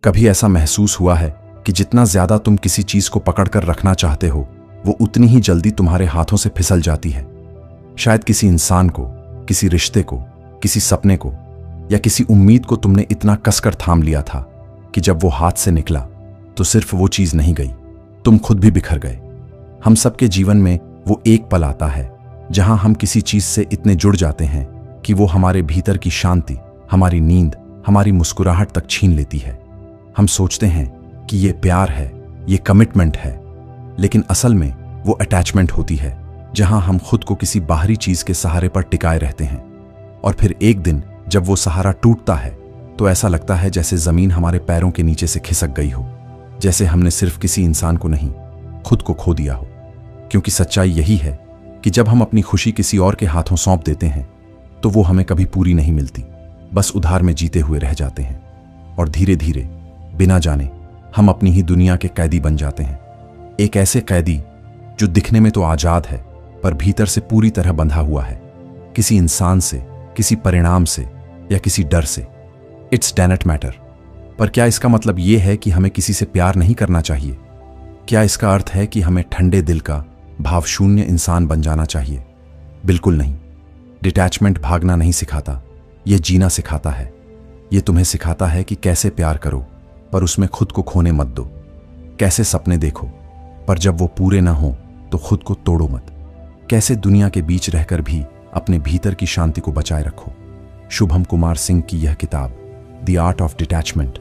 कभी ऐसा महसूस हुआ है कि जितना ज्यादा तुम किसी चीज को पकड़कर रखना चाहते हो, वो उतनी ही जल्दी तुम्हारे हाथों से फिसल जाती है। शायद किसी इंसान को, किसी रिश्ते को, किसी सपने को या किसी उम्मीद को तुमने इतना कसकर थाम लिया था कि जब वो हाथ से निकला तो सिर्फ वो चीज नहीं गई, तुम खुद भी बिखर गए। हम सबके जीवन में वो एक पल आता है जहां हम किसी चीज से इतने जुड़ जाते हैं कि वो हमारे भीतर की शांति, हमारी नींद, हमारी मुस्कुराहट तक छीन लेती है। हम सोचते हैं कि ये प्यार है, ये कमिटमेंट है, लेकिन असल में वो अटैचमेंट होती है जहां हम खुद को किसी बाहरी चीज के सहारे पर टिकाए रहते हैं। और फिर एक दिन जब वो सहारा टूटता है तो ऐसा लगता है जैसे जमीन हमारे पैरों के नीचे से खिसक गई हो, जैसे हमने सिर्फ किसी इंसान को नहीं, खुद को खो दिया हो। क्योंकि सच्चाई यही है कि जब हम अपनी खुशी किसी और के हाथों सौंप देते हैं तो वो हमें कभी पूरी नहीं मिलती, बस उधार में जीते हुए रह जाते हैं। और धीरे धीरे बिना जाने हम अपनी ही दुनिया के कैदी बन जाते हैं। एक ऐसे कैदी जो दिखने में तो आजाद है पर भीतर से पूरी तरह बंधा हुआ है, किसी इंसान से, किसी परिणाम से या किसी डर से। It's don't matter. पर क्या इसका मतलब यह है कि हमें किसी से प्यार नहीं करना चाहिए? क्या इसका अर्थ है कि हमें ठंडे दिल का, भावशून्य इंसान बन जाना चाहिए? बिल्कुल नहीं। डिटैचमेंट भागना नहीं सिखाता, यह जीना सिखाता है। यह तुम्हें सिखाता है कि कैसे प्यार करो पर उसमें खुद को खोने मत दो, कैसे सपने देखो पर जब वो पूरे ना हो तो खुद को तोड़ो मत, कैसे दुनिया के बीच रहकर भी अपने भीतर की शांति को बचाए रखो। शुभम कुमार सिंह की यह किताब द आर्ट ऑफ डिटैचमेंट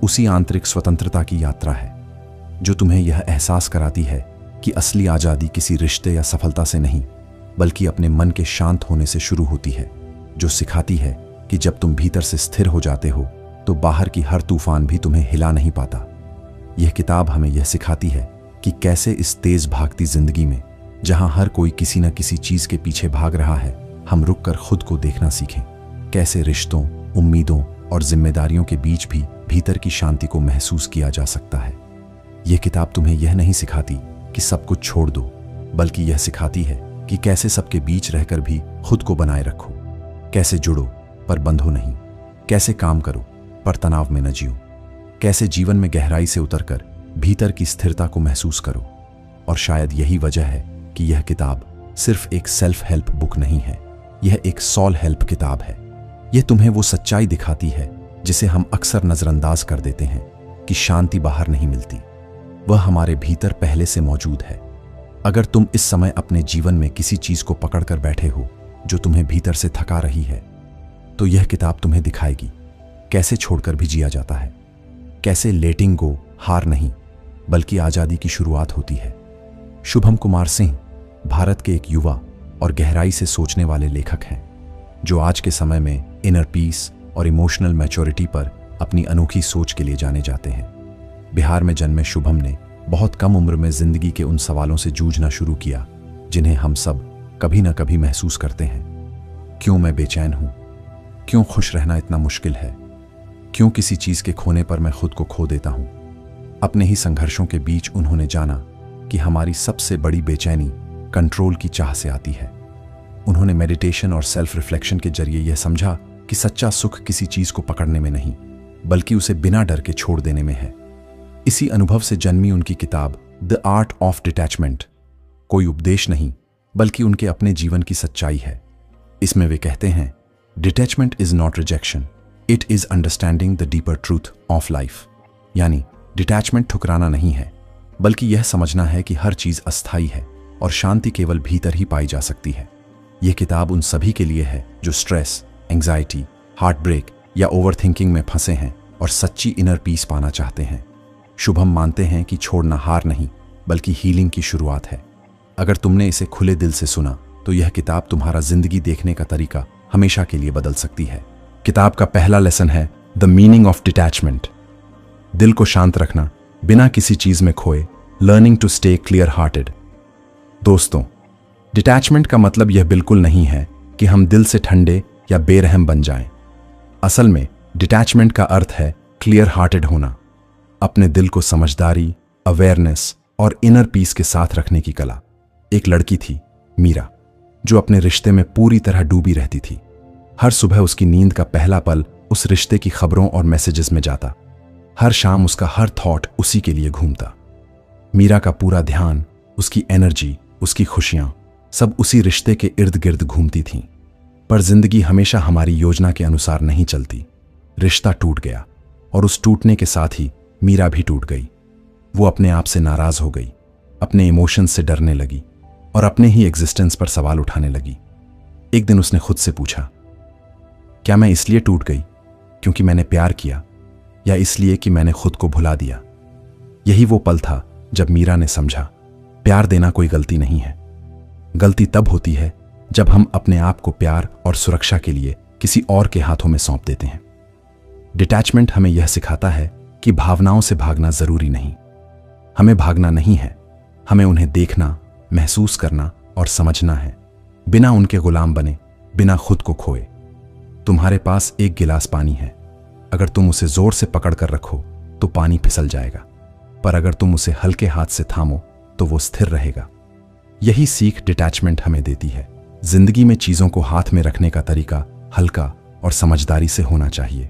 उसी आंतरिक स्वतंत्रता की यात्रा है जो तुम्हें यह एहसास कराती है कि असली आजादी किसी रिश्ते या सफलता से नहीं, बल्कि अपने मन के शांत होने से शुरू होती है, जो सिखाती है कि जब तुम भीतर से स्थिर हो जाते हो तो बाहर की हर तूफान भी तुम्हें हिला नहीं पाता। यह किताब हमें यह सिखाती है कि कैसे इस तेज भागती जिंदगी में, जहां हर कोई किसी न किसी चीज के पीछे भाग रहा है, हम रुककर खुद को देखना सीखें। कैसे रिश्तों, उम्मीदों और जिम्मेदारियों के बीच भी भीतर की शांति को महसूस किया जा सकता है। यह किताब तुम्हें यह नहीं सिखाती कि सब कुछ छोड़ दो, बल्कि यह सिखाती है कि कैसे सबके बीच रहकर भी खुद को बनाए रखो, कैसे जुड़ो पर बंधो नहीं, कैसे काम करो पर तनाव में न जियो, कैसे जीवन में गहराई से उतरकर भीतर की स्थिरता को महसूस करो। और शायद यही वजह है कि यह किताब सिर्फ एक सेल्फ हेल्प बुक नहीं है, यह एक सॉल हेल्प किताब है। यह तुम्हें वो सच्चाई दिखाती है जिसे हम अक्सर नजरअंदाज कर देते हैं कि शांति बाहर नहीं मिलती, वह हमारे भीतर पहले से मौजूद है। अगर तुम इस समय अपने जीवन में किसी चीज को पकड़कर बैठे हो जो तुम्हें भीतर से थका रही है, तो यह किताब तुम्हें दिखाएगी कैसे छोड़कर भी जिया जाता है, कैसे लेटिंग गो हार नहीं बल्कि आजादी की शुरुआत होती है। शुभम कुमार सिंह भारत के एक युवा और गहराई से सोचने वाले लेखक हैं, जो आज के समय में इनर पीस और इमोशनल मैच्योरिटी पर अपनी अनोखी सोच के लिए जाने जाते हैं। बिहार में जन्मे शुभम ने बहुत कम उम्र में जिंदगी के उन सवालों से जूझना शुरू किया जिन्हें हम सब कभी ना कभी महसूस करते हैं। क्यों मैं बेचैन हूं? क्यों खुश रहना इतना मुश्किल है? क्यों किसी चीज के खोने पर मैं खुद को खो देता हूं? अपने ही संघर्षों के बीच उन्होंने जाना कि हमारी सबसे बड़ी बेचैनी कंट्रोल की चाह से आती है। उन्होंने मेडिटेशन और सेल्फ रिफ्लेक्शन के जरिए यह समझा कि सच्चा सुख किसी चीज को पकड़ने में नहीं, बल्कि उसे बिना डर के छोड़ देने में है। इसी अनुभव से जन्मी उनकी किताब द आर्ट ऑफ डिटैचमेंट कोई उपदेश नहीं, बल्कि उनके अपने जीवन की सच्चाई है। इसमें वे कहते हैं, detachment is not rejection, it is understanding the deeper truth of life. यानी डिटैचमेंट ठुकराना नहीं है, बल्कि यह समझना है कि हर चीज अस्थायी है और शांति केवल भीतर ही पाई जा सकती है। यह किताब उन सभी के लिए है जो स्ट्रेस, एंग्जाइटी, हार्ट ब्रेक या ओवर थिंकिंग में फंसे हैं और सच्ची इनर पीस पाना चाहते हैं। शुभम मानते हैं कि छोड़ना हार नहीं, बल्कि हीलिंग की शुरुआत है। अगर तुमने इसे खुले दिल से सुना तो यह किताब तुम्हारा जिंदगी देखने का तरीका हमेशा के लिए बदल सकती है। किताब का पहला लेसन है द मीनिंग ऑफ डिटैचमेंट। दिल को शांत रखना, बिना किसी चीज में खोए, learning to stay clear hearted. दोस्तों, डिटैचमेंट का मतलब यह बिल्कुल नहीं है कि हम दिल से ठंडे या बेरहम बन जाएं। असल में डिटैचमेंट का अर्थ है क्लियर हार्टेड होना, अपने दिल को समझदारी, अवेयरनेस और इनर पीस के साथ रखने की कला। एक लड़की थी, मीरा, जो अपने रिश्ते में पूरी तरह डूबी रहती थी। हर सुबह उसकी नींद का पहला पल उस रिश्ते की खबरों और मैसेजेस में जाता। हर शाम उसका हर थॉट उसी के लिए घूमता। मीरा का पूरा ध्यान, उसकी एनर्जी, उसकी खुशियां सब उसी रिश्ते के इर्द गिर्द घूमती थीं। पर जिंदगी हमेशा हमारी योजना के अनुसार नहीं चलती। रिश्ता टूट गया और उस टूटने के साथ ही मीरा भी टूट गई। वो अपने आप से नाराज हो गई, अपने इमोशंस से डरने लगी और अपने ही एग्जिस्टेंस पर सवाल उठाने लगी। एक दिन उसने खुद से पूछा, क्या मैं इसलिए टूट गई क्योंकि मैंने प्यार किया, या इसलिए कि मैंने खुद को भुला दिया? यही वो पल था जब मीरा ने समझा, प्यार देना कोई गलती नहीं है। गलती तब होती है जब हम अपने आप को प्यार और सुरक्षा के लिए किसी और के हाथों में सौंप देते हैं। डिटैचमेंट हमें यह सिखाता है कि भावनाओं से भागना जरूरी नहीं। हमें भागना नहीं है, हमें उन्हें देखना, महसूस करना और समझना है, बिना उनके गुलाम बने, बिना खुद को खोए। तुम्हारे पास एक गिलास पानी है। अगर तुम उसे जोर से पकड़ कर रखो तो पानी फिसल जाएगा, पर अगर तुम उसे हल्के हाथ से थामो तो वो स्थिर रहेगा। यही सीख डिटैचमेंट हमें देती है। जिंदगी में चीजों को हाथ में रखने का तरीका हल्का और समझदारी से होना चाहिए।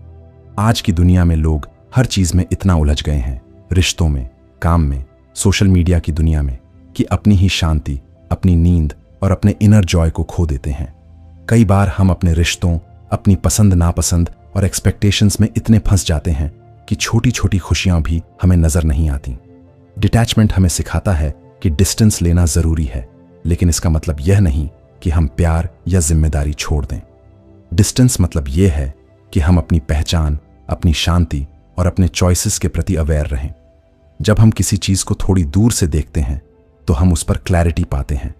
आज की दुनिया में लोग हर चीज में इतना उलझ गए हैं, रिश्तों में, काम में, सोशल मीडिया की दुनिया में, कि अपनी ही शांति, अपनी नींद और अपने इनर जॉय को खो देते हैं। कई बार हम अपने रिश्तों, अपनी पसंद नापसंद और एक्सपेक्टेशंस में इतने फंस जाते हैं कि छोटी छोटी खुशियां भी हमें नजर नहीं आती। डिटैचमेंट हमें सिखाता है कि डिस्टेंस लेना जरूरी है, लेकिन इसका मतलब यह नहीं कि हम प्यार या जिम्मेदारी छोड़ दें। डिस्टेंस मतलब यह है कि हम अपनी पहचान, अपनी शांति और अपने चॉइसेस के प्रति अवेयर रहें। जब हम किसी चीज को थोड़ी दूर से देखते हैं तो हम उस पर क्लैरिटी पाते हैं।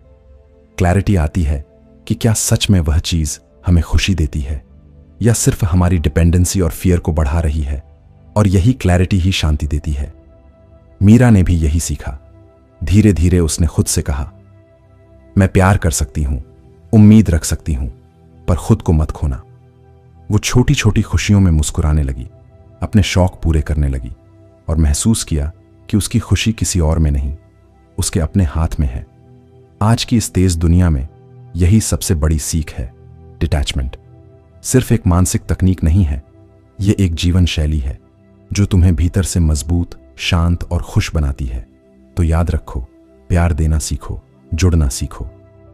क्लैरिटी आती है कि क्या सच में वह चीज हमें खुशी देती है या सिर्फ हमारी डिपेंडेंसी और फियर को बढ़ा रही है, और यही क्लैरिटी ही शांति देती है। मीरा ने भी यही सीखा। धीरे धीरे उसने खुद से कहा, मैं प्यार कर सकती हूं, उम्मीद रख सकती हूं, पर खुद को मत खोना। वो छोटी छोटी खुशियों में मुस्कुराने लगी, अपने शौक पूरे करने लगी और महसूस किया कि उसकी खुशी किसी और में नहीं, उसके अपने हाथ में है। आज की इस तेज दुनिया में यही सबसे बड़ी सीख है। डिटैचमेंट सिर्फ एक मानसिक तकनीक नहीं है, यह एक जीवन शैली है जो तुम्हें भीतर से मजबूत, शांत और खुश बनाती है। तो याद रखो, प्यार देना सीखो, जुड़ना सीखो,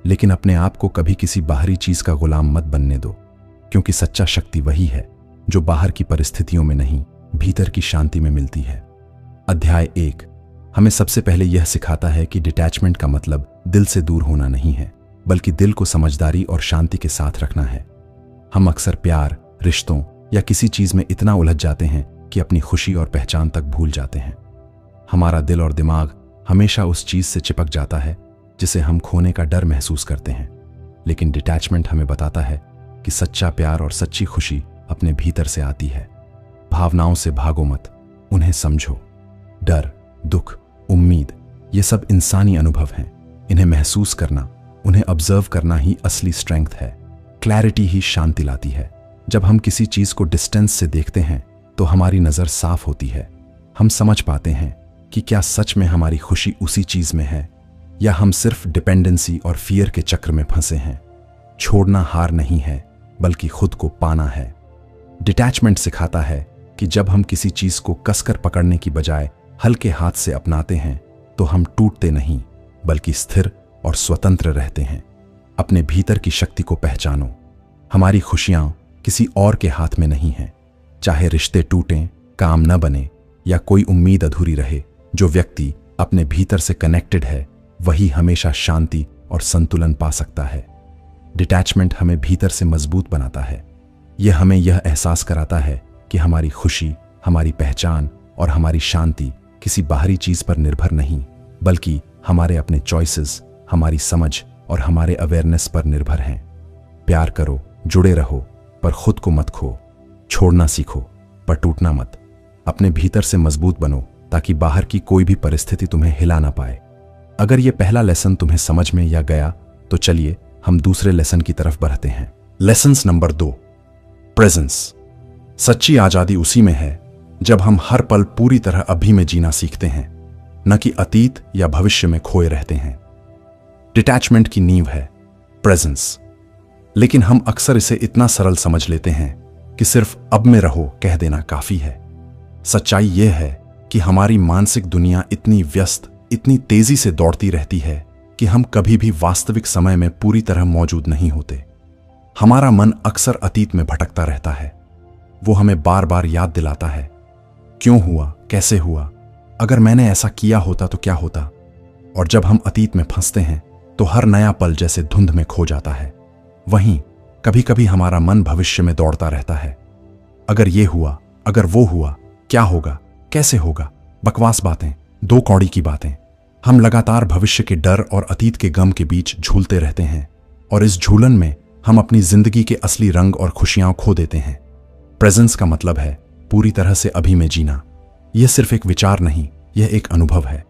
लेकिन अपने आप को कभी किसी बाहरी चीज का गुलाम मत बनने दो, क्योंकि सच्चा शक्ति वही है जो बाहर की परिस्थितियों में नहीं, भीतर की शांति में मिलती है। अध्याय 1 हमें सबसे पहले यह सिखाता है कि डिटैचमेंट का मतलब दिल से दूर होना नहीं है, बल्कि दिल को समझदारी और शांति के साथ रखना है। हम अक्सर प्यार, रिश्तों या किसी चीज में इतना उलझ जाते हैं कि अपनी खुशी और पहचान तक भूल जाते हैं। हमारा दिल और दिमाग हमेशा उस चीज से चिपक जाता है जिसे हम खोने का डर महसूस करते हैं। लेकिन डिटैचमेंट हमें बताता है कि सच्चा प्यार और सच्ची खुशी अपने भीतर से आती है। भावनाओं से भागो मत, उन्हें समझो। डर, दुख, उम्मीद, ये सब इंसानी अनुभव हैं। इन्हें महसूस करना, उन्हें ऑब्जर्व करना ही असली स्ट्रेंथ है। क्लैरिटी ही शांति लाती है। जब हम किसी चीज को डिस्टेंस से देखते हैं तो हमारी नजर साफ होती है। हम समझ पाते हैं कि क्या सच में हमारी खुशी उसी चीज में है या हम सिर्फ डिपेंडेंसी और फियर के चक्र में फंसे हैं। छोड़ना हार नहीं है, बल्कि खुद को पाना है। डिटैचमेंट सिखाता है कि जब हम किसी चीज को कसकर पकड़ने की बजाय हल्के हाथ से अपनाते हैं तो हम टूटते नहीं, बल्कि स्थिर और स्वतंत्र रहते हैं। अपने भीतर की शक्ति को पहचानो। हमारी खुशियां किसी और के हाथ में नहीं हैं। चाहे रिश्ते टूटें, काम न बने या कोई उम्मीद अधूरी रहे, जो व्यक्ति अपने भीतर से कनेक्टेड है वही हमेशा शांति और संतुलन पा सकता है। डिटैचमेंट हमें भीतर से मजबूत बनाता है। यह हमें यह एहसास कराता है कि हमारी खुशी, हमारी पहचान और हमारी शांति किसी बाहरी चीज पर निर्भर नहीं, बल्कि हमारे अपने चॉइसेस, हमारी समझ और हमारे अवेयरनेस पर निर्भर हैं। प्यार करो, जुड़े रहो, पर खुद को मत खो। छोड़ना सीखो, पर टूटना मत। अपने भीतर से मजबूत बनो ताकि बाहर की कोई भी परिस्थिति तुम्हें हिला ना पाए। अगर यह पहला लेसन तुम्हें समझ में या गया तो चलिए हम दूसरे लेसन की तरफ बढ़ते हैं। Lessons number 2, presence. सच्ची आजादी उसी में है जब हम हर पल पूरी तरह अभी में जीना सीखते हैं, न कि अतीत या भविष्य में खोए रहते हैं। डिटैचमेंट की नींव है प्रेजेंस, लेकिन हम अक्सर इसे इतना सरल समझ लेते हैं कि सिर्फ अब में रहो कह देना काफी है। सच्चाई यह है कि हमारी मानसिक दुनिया इतनी व्यस्त, इतनी तेजी से दौड़ती रहती है कि हम कभी भी वास्तविक समय में पूरी तरह मौजूद नहीं होते। हमारा मन अक्सर अतीत में भटकता रहता है। वो हमें बार बार याद दिलाता है, क्यों हुआ, कैसे हुआ, अगर मैंने ऐसा किया होता तो क्या होता। और जब हम अतीत में फंसते हैं तो हर नया पल जैसे धुंध में खो जाता है। वहीं कभी कभी हमारा मन भविष्य में दौड़ता रहता है। अगर ये हुआ, अगर वो हुआ, क्या होगा, कैसे होगा। बकवास बातें, दो कौड़ी की बातें। हम लगातार भविष्य के डर और अतीत के गम के बीच झूलते रहते हैं, और इस झूलन में हम अपनी जिंदगी के असली रंग और खुशियां खो देते हैं। प्रेजेंस का मतलब है पूरी तरह से अभी में जीना। यह सिर्फ एक विचार नहीं, यह एक अनुभव है।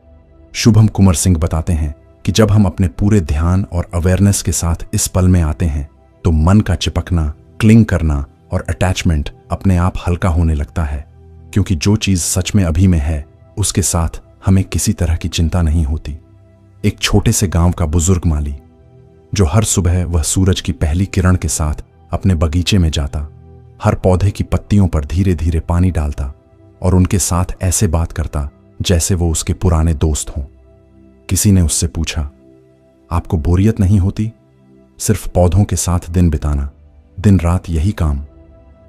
शुभम कुमार सिंह बताते हैं कि जब हम अपने पूरे ध्यान और अवेयरनेस के साथ इस पल में आते हैं तो मन का चिपकना, क्लिंग करना और अटैचमेंट अपने आप हल्का होने लगता है, क्योंकि जो चीज सच में अभी में है उसके साथ हमें किसी तरह की चिंता नहीं होती। एक छोटे से गांव का बुजुर्ग माली जो हर सुबह वह सूरज की पहली किरण के साथ अपने बगीचे में जाता, हर पौधे की पत्तियों पर धीरे धीरे पानी डालता और उनके साथ ऐसे बात करता जैसे वो उसके पुराने दोस्त हों। किसी ने उससे पूछा, आपको बोरियत नहीं होती सिर्फ पौधों के साथ दिन बिताना, दिन रात यही काम?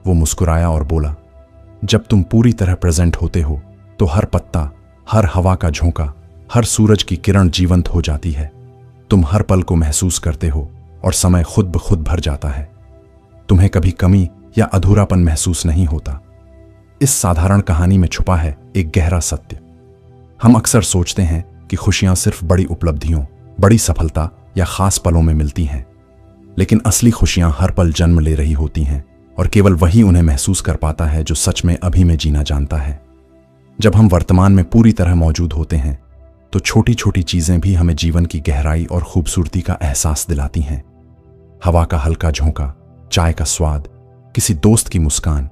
वो मुस्कुराया और बोला, जब तुम पूरी तरह प्रेजेंट होते हो तो हर पत्ता, हर हवा का झोंका, हर सूरज की किरण जीवंत हो जाती है। तुम हर पल को महसूस करते हो और समय खुद ब खुद भर जाता है। तुम्हें कभी कमी या अधूरापन महसूस नहीं होता। इस साधारण कहानी में छुपा है एक गहरा सत्य। हम अक्सर सोचते हैं कि खुशियां सिर्फ बड़ी उपलब्धियों, बड़ी सफलता या खास पलों में मिलती हैं, लेकिन असली खुशियां हर पल जन्म ले रही होती हैं और केवल वही उन्हें महसूस कर पाता है जो सच में अभी में जीना जानता है। जब हम वर्तमान में पूरी तरह मौजूद होते हैं तो छोटी छोटी चीजें भी हमें जीवन की गहराई और खूबसूरती का एहसास दिलाती हैं। हवा का हल्का झोंका, चाय का स्वाद, किसी दोस्त की मुस्कान,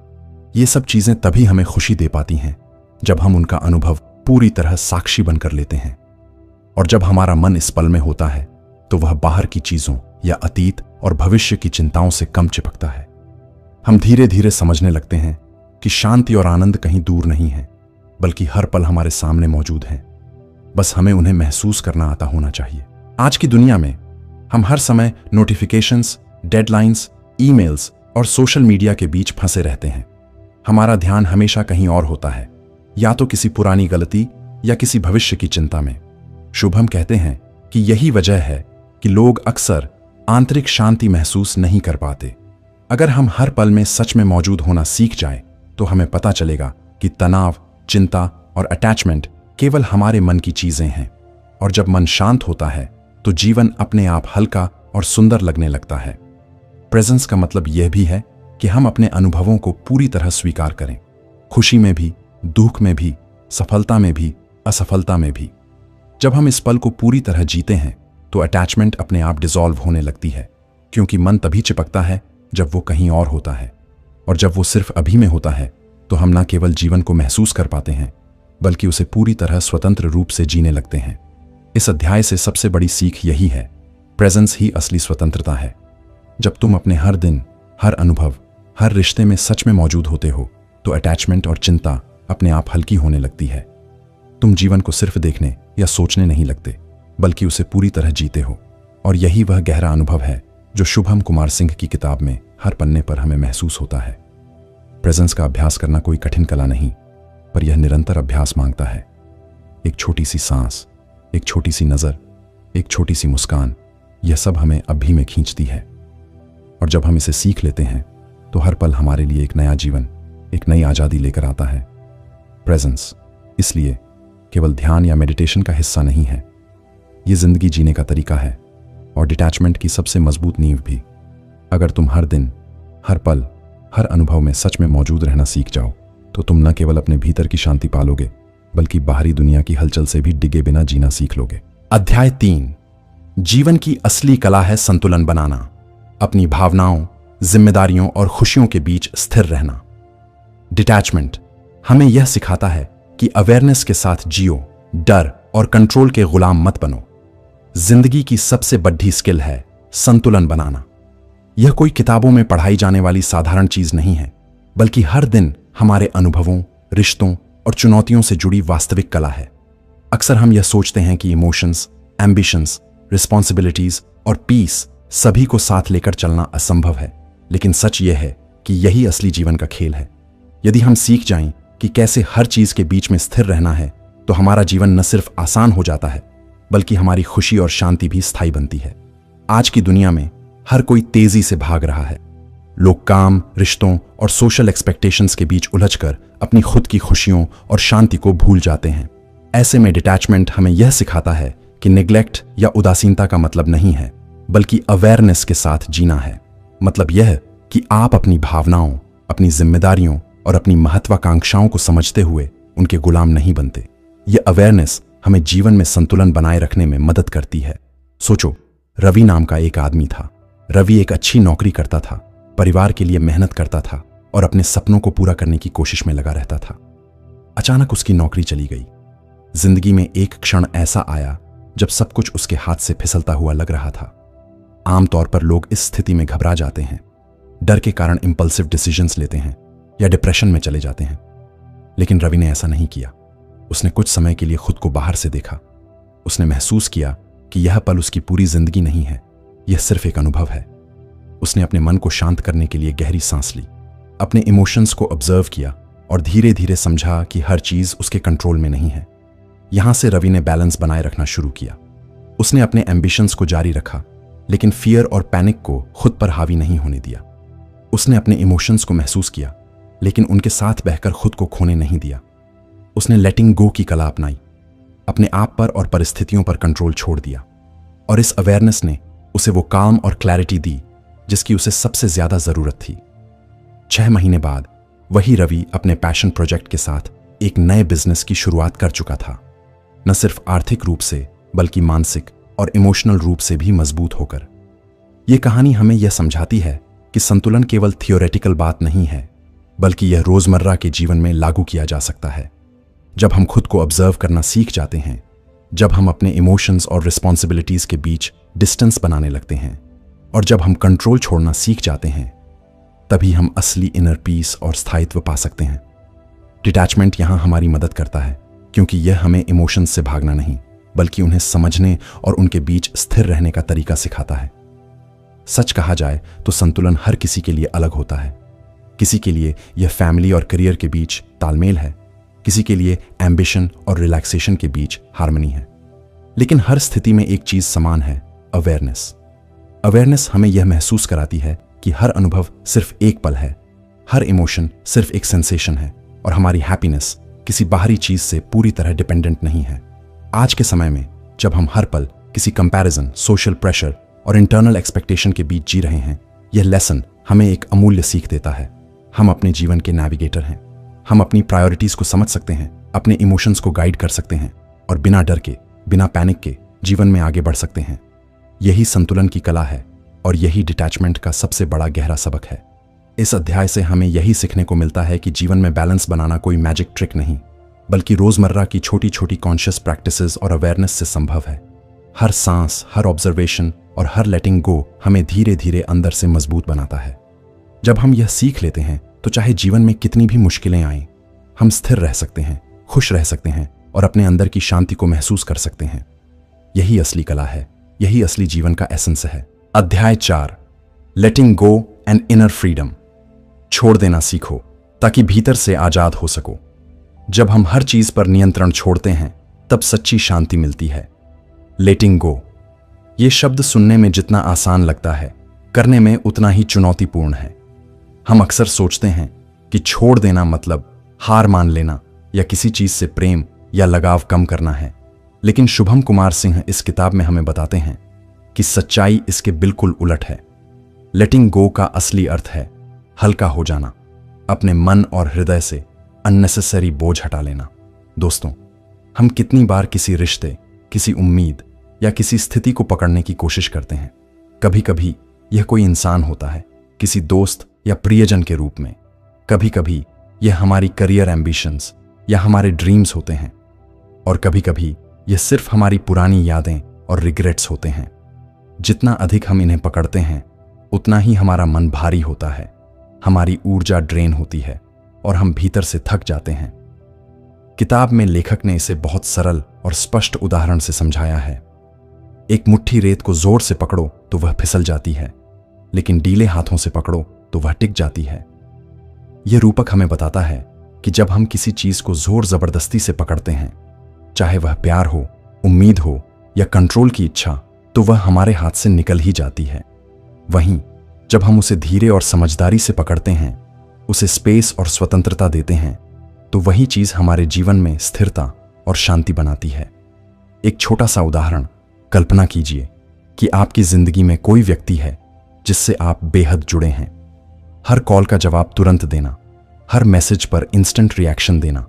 ये सब चीजें तभी हमें खुशी दे पाती हैं जब हम उनका अनुभव पूरी तरह साक्षी बनकर लेते हैं। और जब हमारा मन इस पल में होता है तो वह बाहर की चीजों या अतीत और भविष्य की चिंताओं से कम चिपकता है। हम धीरे धीरे समझने लगते हैं कि शांति और आनंद कहीं दूर नहीं है, बल्कि हर पल हमारे सामने मौजूद हैं। बस हमें उन्हें महसूस करना आता होना चाहिए। आज की दुनिया में हम हर समय नोटिफिकेशंस, डेडलाइंस, ईमेल्स और सोशल मीडिया के बीच फंसे रहते हैं। हमारा ध्यान हमेशा कहीं और होता है, या तो किसी पुरानी गलती या किसी भविष्य की चिंता में। शुभम कहते हैं कि यही वजह है कि लोग अक्सर आंतरिक शांति महसूस नहीं कर पाते। अगर हम हर पल में सच में मौजूद होना सीख जाएं, तो हमें पता चलेगा कि तनाव, चिंता और अटैचमेंट केवल हमारे मन की चीजें हैं। और जब मन शांत होता है तो जीवन अपने आप हल्का और सुंदर लगने लगता है। प्रेजेंस का मतलब यह भी है कि हम अपने अनुभवों को पूरी तरह स्वीकार करें, खुशी में भी, दुख में भी, सफलता में भी, असफलता में भी। जब हम इस पल को पूरी तरह जीते हैं तो अटैचमेंट अपने आप डिसॉल्व होने लगती है, क्योंकि मन तभी चिपकता है जब वो कहीं और होता है। और जब वो सिर्फ अभी में होता है तो हम न केवल जीवन को महसूस कर पाते हैं, बल्कि उसे पूरी तरह स्वतंत्र रूप से जीने लगते हैं। इस अध्याय से सबसे बड़ी सीख यही है, प्रेजेंस ही असली स्वतंत्रता है। जब तुम अपने हर दिन, हर अनुभव, हर रिश्ते में सच में मौजूद होते हो तो अटैचमेंट और चिंता अपने आप हल्की होने लगती है। तुम जीवन को सिर्फ देखने या सोचने नहीं लगते, बल्कि उसे पूरी तरह जीते हो। और यही वह गहरा अनुभव है जो शुभम कुमार सिंह की किताब में हर पन्ने पर हमें महसूस होता है। प्रेजेंस का अभ्यास करना कोई कठिन कला नहीं, पर यह निरंतर अभ्यास मांगता है। एक छोटी सी सांस, एक छोटी सी नजर, एक छोटी सी मुस्कान, यह सब हमें अभी में खींचती है। और जब हम इसे सीख लेते हैं तो हर पल हमारे लिए एक नया जीवन, एक नई आजादी लेकर आता है। प्रेजेंस इसलिए केवल ध्यान या मेडिटेशन का हिस्सा नहीं है, यह जिंदगी जीने का तरीका है और डिटैचमेंट की सबसे मजबूत नींव भी। अगर तुम हर दिन, हर पल, हर अनुभव में सच में मौजूद रहना सीख जाओ तो तुम न केवल अपने भीतर की शांति पालोगे, बल्कि बाहरी दुनिया की हलचल से भी डिगे बिना जीना सीख लोगे। अध्याय 3, जीवन की असली कला है संतुलन बनाना, अपनी भावनाओं, जिम्मेदारियों और खुशियों के बीच स्थिर रहना। डिटैचमेंट हमें यह सिखाता है कि अवेयरनेस के साथ जियो, डर और कंट्रोल के गुलाम मत बनो। जिंदगी की सबसे बड़ी स्किल है संतुलन बनाना। यह कोई किताबों में पढ़ाई जाने वाली साधारण चीज नहीं है, बल्कि हर दिन हमारे अनुभवों, रिश्तों और चुनौतियों से जुड़ी वास्तविक कला है। अक्सर हम यह सोचते हैं कि इमोशंस, एम्बिशंस, रिस्पॉन्सिबिलिटीज और पीस सभी को साथ लेकर चलना असंभव है, लेकिन सच यह है कि यही असली जीवन का खेल है। यदि हम सीख जाएं कि कैसे हर चीज के बीच में स्थिर रहना है, तो हमारा जीवन न सिर्फ आसान हो जाता है, बल्कि हमारी खुशी और शांति भी स्थायी बनती है। आज की दुनिया में हर कोई तेजी से भाग रहा है। लोग काम, रिश्तों और सोशल एक्सपेक्टेशंस के बीच उलझकर अपनी खुद की खुशियों और शांति को भूल जाते हैं। ऐसे में डिटैचमेंट हमें यह सिखाता है कि नेग्लेक्ट या उदासीनता का मतलब नहीं है, बल्कि अवेयरनेस के साथ जीना है। मतलब यह कि आप अपनी भावनाओं, अपनी जिम्मेदारियों और अपनी महत्वाकांक्षाओं को समझते हुए उनके गुलाम नहीं बनते। यह अवेयरनेस हमें जीवन में संतुलन बनाए रखने में मदद करती है। सोचो, रवि नाम का एक आदमी था। रवि एक अच्छी नौकरी करता था, परिवार के लिए मेहनत करता था और अपने सपनों को पूरा करने की कोशिश में लगा रहता था। अचानक उसकी नौकरी चली गई। जिंदगी में एक क्षण ऐसा आया जब सब कुछ उसके हाथ से फिसलता हुआ लग रहा था। आमतौर पर लोग इस स्थिति में घबरा जाते हैं, डर के कारण इंपल्सिव डिसीजंस लेते हैं या डिप्रेशन में चले जाते हैं। लेकिन रवि ने ऐसा नहीं किया। उसने कुछ समय के लिए खुद को बाहर से देखा। उसने महसूस किया कि यह पल उसकी पूरी जिंदगी नहीं है, यह सिर्फ एक अनुभव है। उसने अपने मन को शांत करने के लिए गहरी सांस ली, अपने इमोशंस को ऑब्जर्व किया और धीरे धीरे समझा कि हर चीज उसके कंट्रोल में नहीं है। यहां से रवि ने बैलेंस बनाए रखना शुरू किया। उसने अपने एम्बिशंस को जारी रखा, लेकिन फियर और पैनिक को खुद पर हावी नहीं होने दिया। उसने अपने इमोशंस को महसूस किया, लेकिन उनके साथ बहकर खुद को खोने नहीं दिया। उसने लेटिंग गो की कला अपनाई, अपने आप पर और परिस्थितियों पर कंट्रोल छोड़ दिया, और इस अवेयरनेस ने उसे वो काम और क्लैरिटी दी जिसकी उसे सबसे ज्यादा जरूरत थी। 6 महीने बाद वही रवि अपने पैशन प्रोजेक्ट के साथ एक नए बिजनेस की शुरुआत कर चुका था, न सिर्फ आर्थिक रूप से बल्कि मानसिक और इमोशनल रूप से भी मजबूत होकर। यह कहानी हमें यह समझाती है कि संतुलन केवल थियोरेटिकल बात नहीं है, बल्कि यह रोजमर्रा के जीवन में लागू किया जा सकता है। जब हम खुद को ऑब्जर्व करना सीख जाते हैं, जब हम अपने इमोशंस और रिस्पॉन्सिबिलिटीज के बीच डिस्टेंस बनाने लगते हैं, और जब हम कंट्रोल छोड़ना सीख जाते हैं, तभी हम असली इनर पीस और स्थायित्व पा सकते हैं। डिटैचमेंट यहां हमारी मदद करता है, क्योंकि यह हमें इमोशंस से भागना नहीं, बल्कि उन्हें समझने और उनके बीच स्थिर रहने का तरीका सिखाता है। सच कहा जाए तो संतुलन हर किसी के लिए अलग होता है। किसी के लिए यह फैमिली और करियर के बीच तालमेल है, किसी के लिए एम्बिशन और रिलैक्सेशन के बीच हार्मनी है। लेकिन हर स्थिति में एक चीज समान है, अवेयरनेस। अवेयरनेस हमें यह महसूस कराती है कि हर अनुभव सिर्फ एक पल है, हर इमोशन सिर्फ एक सेंसेशन है, और हमारी हैप्पीनेस किसी बाहरी चीज से पूरी तरह डिपेंडेंट नहीं है। आज के समय में जब हम हर पल किसी कंपैरिजन, सोशल प्रेशर और इंटरनल एक्सपेक्टेशन के बीच जी रहे हैं, यह लेसन हमें एक अमूल्य सीख देता है। हम अपने जीवन के नेविगेटर हैं। हम अपनी प्रायोरिटीज को समझ सकते हैं, अपने इमोशंस को गाइड कर सकते हैं, और बिना डर के, बिना पैनिक के जीवन में आगे बढ़ सकते हैं। यही संतुलन की कला है, और यही डिटैचमेंट का सबसे बड़ा गहरा सबक है। इस अध्याय से हमें यही सीखने को मिलता है कि जीवन में बैलेंस बनाना कोई मैजिक ट्रिक नहीं, बल्कि रोजमर्रा की छोटी छोटी कॉन्शियस प्रैक्टिसेस और अवेयरनेस से संभव है। हर सांस, हर ऑब्जर्वेशन और हर लेटिंग गो हमें धीरे धीरे अंदर से मजबूत बनाता है। जब हम यह सीख लेते हैं, तो चाहे जीवन में कितनी भी मुश्किलें आएं, हम स्थिर रह सकते हैं, खुश रह सकते हैं, और अपने अंदर की शांति को महसूस कर सकते हैं। यही असली कला है, यही असली जीवन का एसेंस है। अध्याय 4, लेटिंग गो एंड इनर फ्रीडम। छोड़ देना सीखो ताकि भीतर से आजाद हो सको। जब हम हर चीज पर नियंत्रण छोड़ते हैं, तब सच्ची शांति मिलती है। लेटिंग गो, ये शब्द सुनने में जितना आसान लगता है, करने में उतना ही चुनौतीपूर्ण है। हम अक्सर सोचते हैं कि छोड़ देना मतलब हार मान लेना या किसी चीज से प्रेम या लगाव कम करना है। लेकिन शुभम कुमार सिंह इस किताब में हमें बताते हैं कि सच्चाई इसके बिल्कुल उलट है। लेटिंग गो का असली अर्थ है हल्का हो जाना, अपने मन और हृदय से अननेसेसरी बोझ हटा लेना। दोस्तों, हम कितनी बार किसी रिश्ते, किसी उम्मीद या किसी स्थिति को पकड़ने की कोशिश करते हैं। कभी कभी यह कोई इंसान होता है, किसी दोस्त या प्रियजन के रूप में। कभी कभी यह हमारी करियर एम्बिशंस या हमारे ड्रीम्स होते हैं, और कभी कभी यह सिर्फ हमारी पुरानी यादें और रिग्रेट्स होते हैं। जितना अधिक हम इन्हें पकड़ते हैं, उतना ही हमारा मन भारी होता है, हमारी ऊर्जा ड्रेन होती है और हम भीतर से थक जाते हैं। किताब में लेखक ने इसे बहुत सरल और स्पष्ट उदाहरण से समझाया है। एक मुट्ठी रेत को जोर से पकड़ो तो वह फिसल जाती है, लेकिन ढीले हाथों से पकड़ो तो वह टिक जाती है। यह रूपक हमें बताता है कि जब हम किसी चीज को जोर जबरदस्ती से पकड़ते हैं, चाहे वह प्यार हो, उम्मीद हो या कंट्रोल की इच्छा, तो वह हमारे हाथ से निकल ही जाती है। वहीं जब हम उसे धीरे और समझदारी से पकड़ते हैं, उसे स्पेस और स्वतंत्रता देते हैं, तो वही चीज हमारे जीवन में स्थिरता और शांति बनाती है। एक छोटा सा उदाहरण, कल्पना कीजिए कि आपकी जिंदगी में कोई व्यक्ति है जिससे आप बेहद जुड़े हैं। हर कॉल का जवाब तुरंत देना, हर मैसेज पर इंस्टेंट रिएक्शन देना,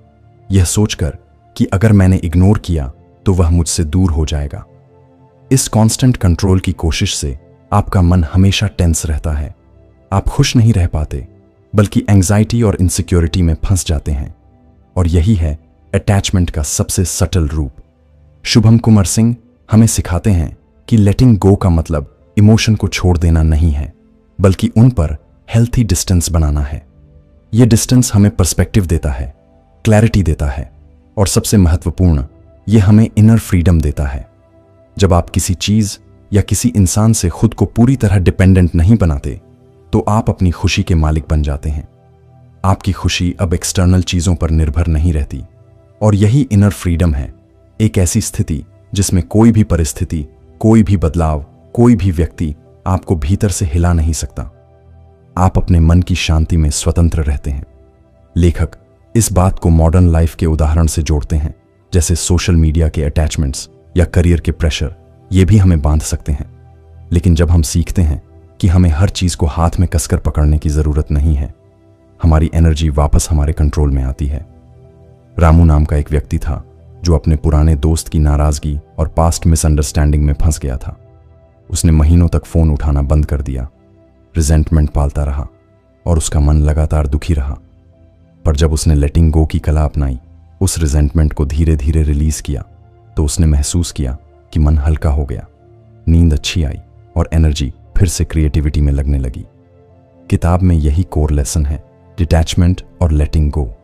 यह सोचकर कि अगर मैंने इग्नोर किया तो वह मुझसे दूर हो जाएगा। इस कांस्टेंट कंट्रोल की कोशिश से आपका मन हमेशा टेंस रहता है। आप खुश नहीं रह पाते, बल्कि एंजाइटी और इनसिक्योरिटी में फंस जाते हैं। और यही है अटैचमेंट का सबसे सटल रूप। शुभम कुमार सिंह हमें सिखाते हैं कि लेटिंग गो का मतलब इमोशन को छोड़ देना नहीं है, बल्कि उन पर हेल्थी डिस्टेंस बनाना है। यह डिस्टेंस हमें पर्सपेक्टिव देता है, क्लैरिटी देता है, और सबसे महत्वपूर्ण, यह हमें इनर फ्रीडम देता है। जब आप किसी चीज या किसी इंसान से खुद को पूरी तरह डिपेंडेंट नहीं बनाते, तो आप अपनी खुशी के मालिक बन जाते हैं। आपकी खुशी अब एक्सटर्नल चीजों पर निर्भर नहीं रहती। और यही इनर फ्रीडम है, एक ऐसी स्थिति जिसमें कोई भी परिस्थिति, कोई भी बदलाव, कोई भी व्यक्ति आपको भीतर से हिला नहीं सकता। आप अपने मन की शांति में स्वतंत्र रहते हैं। लेखक इस बात को मॉडर्न लाइफ के उदाहरण से जोड़ते हैं, जैसे सोशल मीडिया के अटैचमेंट्स या करियर के प्रेशर, ये भी हमें बांध सकते हैं। लेकिन जब हम सीखते हैं कि हमें हर चीज को हाथ में कसकर पकड़ने की जरूरत नहीं है, हमारी एनर्जी वापस हमारे कंट्रोल में आती है। रामू नाम का एक व्यक्ति था जो अपने पुराने दोस्त की नाराजगी और पास्ट मिसअंडरस्टैंडिंग में फंस गया था। उसने महीनों तक फोन उठाना बंद कर दिया, रिजेंटमेंट पालता रहा और उसका मन लगातार दुखी रहा। पर जब उसने लेटिंग गो की कला अपनाई, उस रिजेंटमेंट को धीरे धीरे रिलीज किया, तो उसने महसूस किया कि मन हल्का हो गया, नींद अच्छी आई और एनर्जी फिर से क्रिएटिविटी में लगने लगी। किताब में यही कोर लेसन है। डिटैचमेंट और लेटिंग गो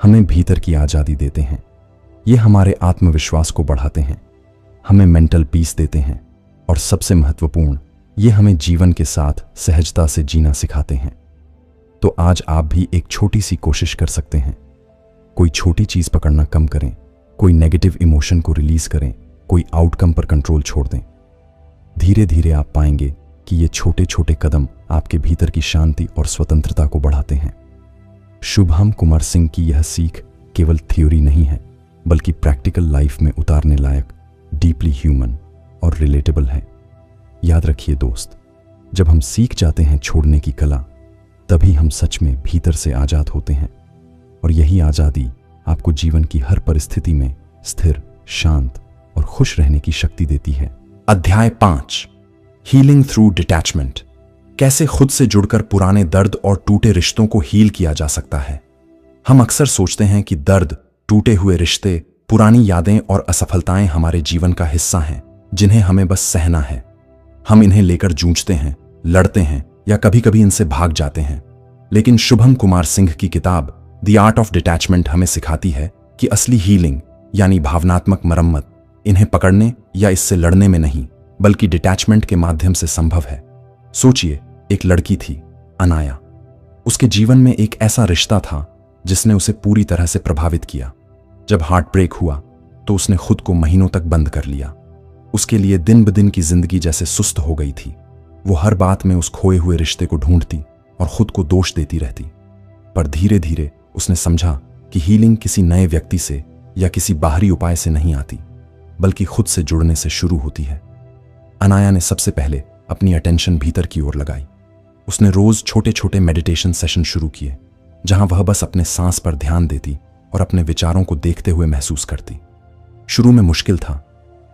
हमें भीतर की आजादी देते हैं। ये हमारे आत्मविश्वास को बढ़ाते हैं, हमें मेंटल पीस देते हैं, और सबसे महत्वपूर्ण, ये हमें जीवन के साथ सहजता से जीना सिखाते हैं। तो आज आप भी एक छोटी सी कोशिश कर सकते हैं। कोई छोटी चीज पकड़ना कम करें, कोई नेगेटिव इमोशन को रिलीज करें, कोई आउटकम पर कंट्रोल छोड़ दें। धीरे धीरे आप पाएंगे कि ये छोटे छोटे कदम आपके भीतर की शांति और स्वतंत्रता को बढ़ाते हैं। शुभम कुमार सिंह की यह सीख केवल थ्योरी नहीं है, बल्कि प्रैक्टिकल लाइफ में उतारने लायक, डीपली ह्यूमन और रिलेटेबल है। याद रखिए दोस्त, जब हम सीख जाते हैं छोड़ने की कला, तभी हम सच में भीतर से आजाद होते हैं। और यही आजादी आपको जीवन की हर परिस्थिति में स्थिर, शांत और खुश रहने की शक्ति देती है। अध्याय 5, हीलिंग थ्रू डिटैचमेंट। कैसे खुद से जुड़कर पुराने दर्द और टूटे रिश्तों को हील किया जा सकता है। हम अक्सर सोचते हैं कि दर्द, टूटे हुए रिश्ते, पुरानी यादें और असफलताएं हमारे जीवन का हिस्सा हैं, जिन्हें हमें बस सहना है। हम इन्हें लेकर जूझते हैं, लड़ते हैं या कभी कभी इनसे भाग जाते हैं। लेकिन शुभम कुमार सिंह की किताब द आर्ट ऑफ डिटैचमेंट हमें सिखाती है कि असली हीलिंग यानी भावनात्मक मरम्मत इन्हें पकड़ने या इससे लड़ने में नहीं, बल्कि डिटैचमेंट के माध्यम से संभव है। सोचिए, एक लड़की थी, अनाया। उसके जीवन में एक ऐसा रिश्ता था जिसने उसे पूरी तरह से प्रभावित किया। जब हार्ट ब्रेक हुआ तो उसने खुद को महीनों तक बंद कर लिया। उसके लिए दिन ब दिन की जिंदगी जैसे सुस्त हो गई थी। वो हर बात में उस खोए हुए रिश्ते को ढूंढती और खुद को दोष देती रहती। पर धीरे धीरे उसने समझा कि हीलिंग किसी नए व्यक्ति से या किसी बाहरी उपाय से नहीं आती, बल्कि खुद से जुड़ने से शुरू होती है। अनाया ने सबसे पहले अपनी अटेंशन भीतर की ओर लगाई। उसने रोज छोटे छोटे मेडिटेशन सेशन शुरू किए, जहां वह बस अपने सांस पर ध्यान देती और अपने विचारों को देखते हुए महसूस करती। शुरू में मुश्किल था,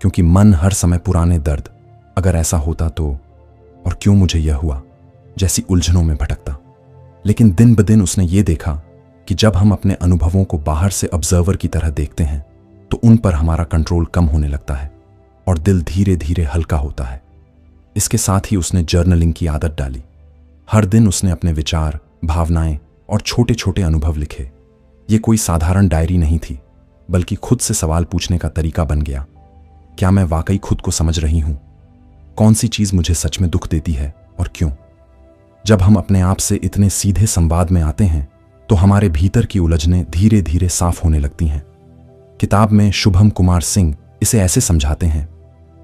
क्योंकि मन हर समय पुराने दर्द, अगर ऐसा होता तो, और क्यों मुझे यह हुआ, जैसी उलझनों में भटकता। लेकिन दिन ब दिन उसने ये देखा कि जब हम अपने अनुभवों को बाहर से ऑब्जर्वर की तरह देखते हैं, तो उन पर हमारा कंट्रोल कम होने लगता है और दिल धीरे धीरे हल्का होता है। इसके साथ ही उसने जर्नलिंग की आदत डाली। हर दिन उसने अपने विचार, भावनाएं और छोटे छोटे अनुभव लिखे। ये कोई साधारण डायरी नहीं थी, बल्कि खुद से सवाल पूछने का तरीका बन गया। क्या मैं वाकई खुद को समझ रही हूं? कौन सी चीज मुझे सच में दुख देती है और क्यों? जब हम अपने आप से इतने सीधे संवाद में आते हैं तो हमारे भीतर की उलझनें धीरे धीरे साफ होने लगती हैं। किताब में शुभम कुमार सिंह इसे ऐसे समझाते हैं,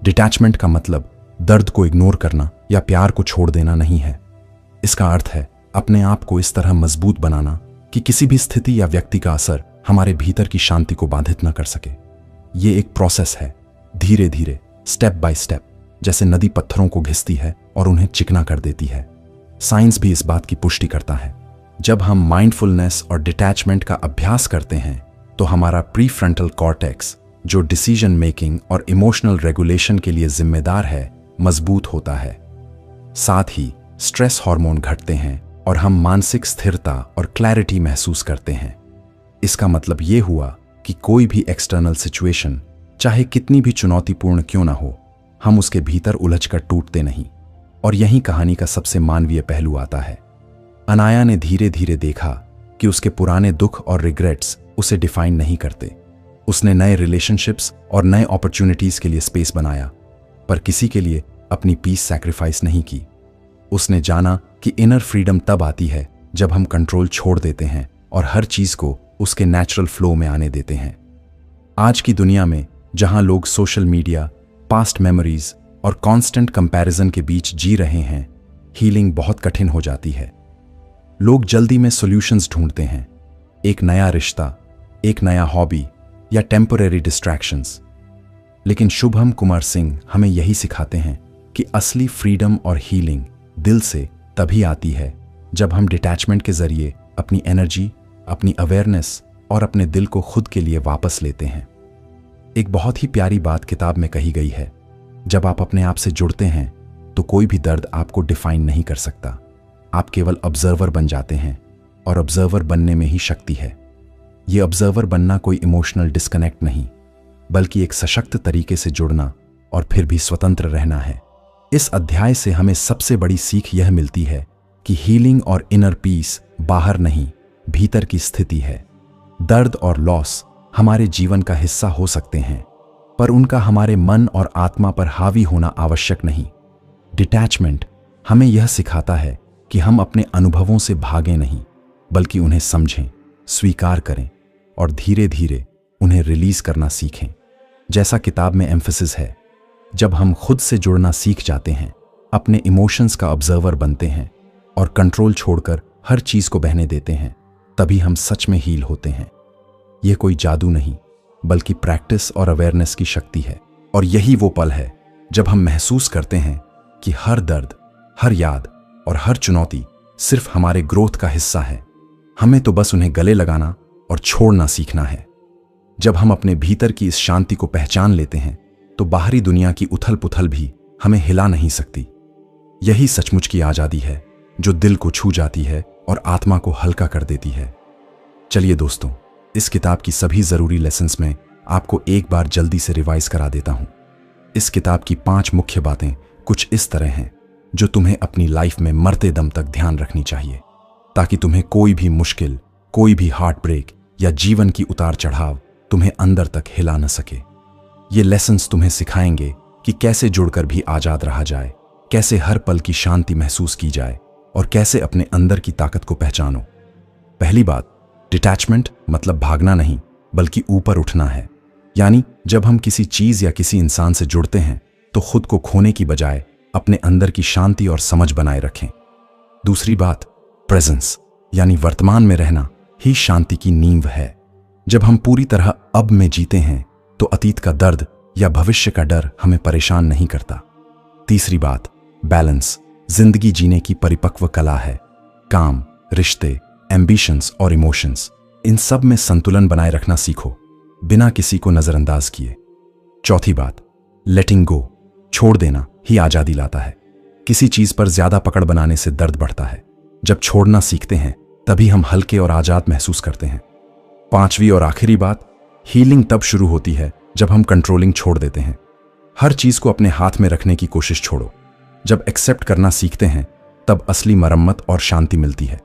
डिटैचमेंट का मतलब दर्द को इग्नोर करना या प्यार को छोड़ देना नहीं है। इसका अर्थ है अपने आप को इस तरह मजबूत बनाना कि किसी भी स्थिति या व्यक्ति का असर हमारे भीतर की शांति को बाधित न कर सके। ये एक प्रोसेस है, धीरे धीरे, स्टेप बाय स्टेप, जैसे नदी पत्थरों को घिसती है और उन्हें चिकना कर देती है। साइंस भी इस बात की पुष्टि करता है। जब हम माइंडफुलनेस और डिटैचमेंट का अभ्यास करते हैं तो हमारा प्रीफ्रंटल कॉर्टेक्स, जो डिसीजन मेकिंग और इमोशनल रेगुलेशन के लिए जिम्मेदार है, मजबूत होता है। साथ ही स्ट्रेस हार्मोन घटते हैं और हम मानसिक स्थिरता और क्लैरिटी महसूस करते हैं। इसका मतलब ये हुआ कि कोई भी एक्सटर्नल सिचुएशन, चाहे कितनी भी चुनौतीपूर्ण क्यों ना हो, हम उसके भीतर उलझकर टूटते नहीं। और यही कहानी का सबसे मानवीय पहलू आता है। अनाया ने धीरे धीरे देखा कि उसके पुराने दुख और रिग्रेट्स उसे डिफाइन नहीं करते। उसने नए रिलेशनशिप्स और नए अपॉर्चुनिटीज के लिए स्पेस बनाया, पर किसी के लिए अपनी पीस सैक्रिफाइस नहीं की। उसने जाना कि इनर फ्रीडम तब आती है जब हम कंट्रोल छोड़ देते हैं और हर चीज को उसके नेचुरल फ्लो में आने देते हैं। आज की दुनिया में जहां लोग सोशल मीडिया, पास्ट मेमोरीज और कांस्टेंट कंपैरिजन के बीच जी रहे हैं, हीलिंग बहुत कठिन हो जाती है। लोग जल्दी में सॉल्यूशंस ढूंढते हैं, एक नया रिश्ता, एक नया हॉबी या टेम्परेरी डिस्ट्रैक्शंस। लेकिन शुभम कुमार सिंह हमें यही सिखाते हैं कि असली फ्रीडम और हीलिंग दिल से तभी आती है जब हम डिटैचमेंट के जरिए अपनी एनर्जी, अपनी अवेयरनेस और अपने दिल को खुद के लिए वापस लेते हैं। एक बहुत ही प्यारी बात किताब में कही गई है, जब आप अपने आप से जुड़ते हैं तो कोई भी दर्द आपको डिफाइन नहीं कर सकता। आप केवल ऑब्जर्वर बन जाते हैं, और ऑब्जर्वर बनने में ही शक्ति है। ये ऑब्जर्वर बनना कोई इमोशनल डिस्कनेक्ट नहीं, बल्कि एक सशक्त तरीके से जुड़ना और फिर भी स्वतंत्र रहना है। इस अध्याय से हमें सबसे बड़ी सीख यह मिलती है कि हीलिंग और इनर पीस बाहर नहीं, भीतर की स्थिति है। दर्द और लॉस हमारे जीवन का हिस्सा हो सकते हैं, पर उनका हमारे मन और आत्मा पर हावी होना आवश्यक नहीं। डिटैचमेंट हमें यह सिखाता है कि हम अपने अनुभवों से भागें नहीं, बल्कि उन्हें समझें, स्वीकार करें और धीरे धीरे उन्हें रिलीज करना सीखें। जैसा किताब में एम्फसिस है, जब हम खुद से जुड़ना सीख जाते हैं, अपने इमोशंस का ऑब्जर्वर बनते हैं और कंट्रोल छोड़कर हर चीज को बहने देते हैं, तभी हम सच में हील होते हैं। यह कोई जादू नहीं, बल्कि प्रैक्टिस और अवेयरनेस की शक्ति है। और यही वो पल है जब हम महसूस करते हैं कि हर दर्द, हर याद और हर चुनौती सिर्फ हमारे ग्रोथ का हिस्सा है। हमें तो बस उन्हें गले लगाना और छोड़ना सीखना है। जब हम अपने भीतर की इस शांति को पहचान लेते हैं तो बाहरी दुनिया की उथल पुथल भी हमें हिला नहीं सकती। यही सचमुच की आजादी है, जो दिल को छू जाती है और आत्मा को हल्का कर देती है। चलिए दोस्तों, इस किताब की सभी जरूरी लेसन्स में आपको एक बार जल्दी से रिवाइज करा देता हूं। इस किताब की 5 मुख्य बातें कुछ इस तरह हैं जो तुम्हें अपनी लाइफ में मरते दम तक ध्यान रखनी चाहिए, ताकि तुम्हें कोई भी मुश्किल, कोई भी हार्ट ब्रेक या जीवन की उतार चढ़ाव तुम्हें अंदर तक हिला न सके। ये लेसन्स तुम्हें सिखाएंगे कि कैसे जुड़कर भी आजाद रहा जाए, कैसे हर पल की शांति महसूस की जाए और कैसे अपने अंदर की ताकत को पहचानो। पहली बात, डिटैचमेंट मतलब भागना नहीं, बल्कि ऊपर उठना है। यानी जब हम किसी चीज या किसी इंसान से जुड़ते हैं तो खुद को खोने की बजाय अपने अंदर की शांति और समझ बनाए रखें। दूसरी बात, प्रेजेंस यानी वर्तमान में रहना ही शांति की नींव है। जब हम पूरी तरह अब में जीते हैं तो अतीत का दर्द या भविष्य का डर हमें परेशान नहीं करता। तीसरी बात, बैलेंस जिंदगी जीने की परिपक्व कला है। काम, रिश्ते, एम्बिशंस और इमोशंस, इन सब में संतुलन बनाए रखना सीखो, बिना किसी को नजरअंदाज किए। चौथी बात, लेटिंग गो, छोड़ देना ही आजादी लाता है। किसी चीज पर ज्यादा पकड़ बनाने से दर्द बढ़ता है। जब छोड़ना सीखते हैं तभी हम हल्के और आजाद महसूस करते हैं। पांचवी और आखिरी बात, हीलिंग तब शुरू होती है जब हम कंट्रोलिंग छोड़ देते हैं। हर चीज को अपने हाथ में रखने की कोशिश छोड़ो। जब एक्सेप्ट करना सीखते हैं तब असली मरम्मत और शांति मिलती है।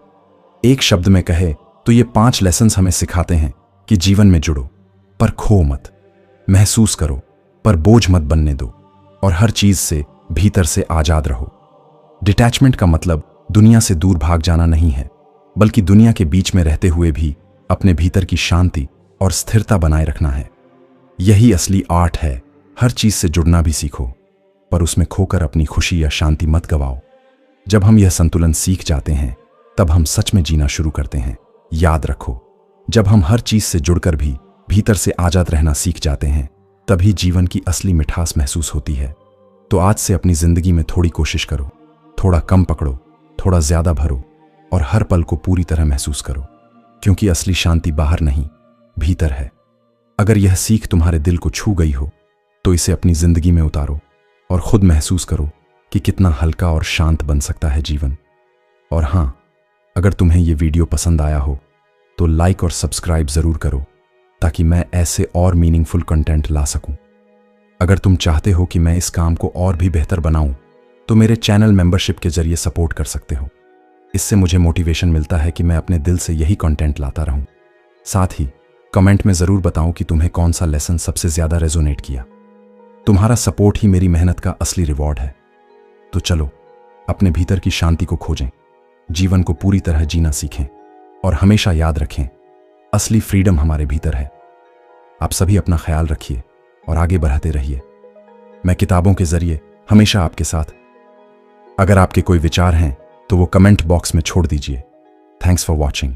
एक शब्द में कहे तो ये 5 लेसन्स हमें सिखाते हैं कि जीवन में जुड़ो, पर खो मत। महसूस करो पर बोझ मत बनने दो, और हर चीज से भीतर से आजाद रहो। डिटैचमेंट का मतलब दुनिया से दूर भाग जाना नहीं है, बल्कि दुनिया के बीच में रहते हुए भी अपने भीतर की शांति और स्थिरता बनाए रखना है। यही असली आर्ट है। हर चीज से जुड़ना भी सीखो, पर उसमें खोकर अपनी खुशी या शांति मत गवाओ। जब हम यह संतुलन सीख जाते हैं, तब हम सच में जीना शुरू करते हैं। याद रखो, जब हम हर चीज से जुड़कर भी भीतर से आजाद रहना सीख जाते हैं, तभी जीवन की असली मिठास महसूस होती है। तो आज से अपनी जिंदगी में थोड़ी कोशिश करो, थोड़ा कम पकड़ो, थोड़ा ज्यादा भरो, और हर पल को पूरी तरह महसूस करो, क्योंकि असली शांति बाहर नहीं, भीतर है। अगर यह सीख तुम्हारे दिल को छू गई हो, तो इसे अपनी जिंदगी में उतारो और खुद महसूस करो कि कितना हल्का और शांत बन सकता है जीवन। और हाँ, अगर तुम्हें यह वीडियो पसंद आया हो तो लाइक और सब्सक्राइब जरूर करो, ताकि मैं ऐसे और मीनिंगफुल कंटेंट ला सकूं। अगर तुम चाहते हो कि मैं इस काम को और भी बेहतर बनाऊं, तो मेरे चैनल मेंबरशिप के जरिए सपोर्ट कर सकते हो। इससे मुझे मोटिवेशन मिलता है कि मैं अपने दिल से यही कंटेंट लाता रहूं। साथ ही कमेंट में जरूर बताऊं कि तुम्हें कौन सा लेसन सबसे ज्यादा रेजोनेट किया। तुम्हारा सपोर्ट ही मेरी मेहनत का असली रिवॉर्ड है। तो चलो, अपने भीतर की शांति को खोजें, जीवन को पूरी तरह जीना सीखें, और हमेशा याद रखें, असली फ्रीडम हमारे भीतर है। आप सभी अपना ख्याल रखिए और आगे बढ़ते रहिए। मैं किताबों के जरिए हमेशा आपके साथ। अगर आपके कोई विचार हैं तो वो कमेंट बॉक्स में छोड़ दीजिए। Thanks for watching.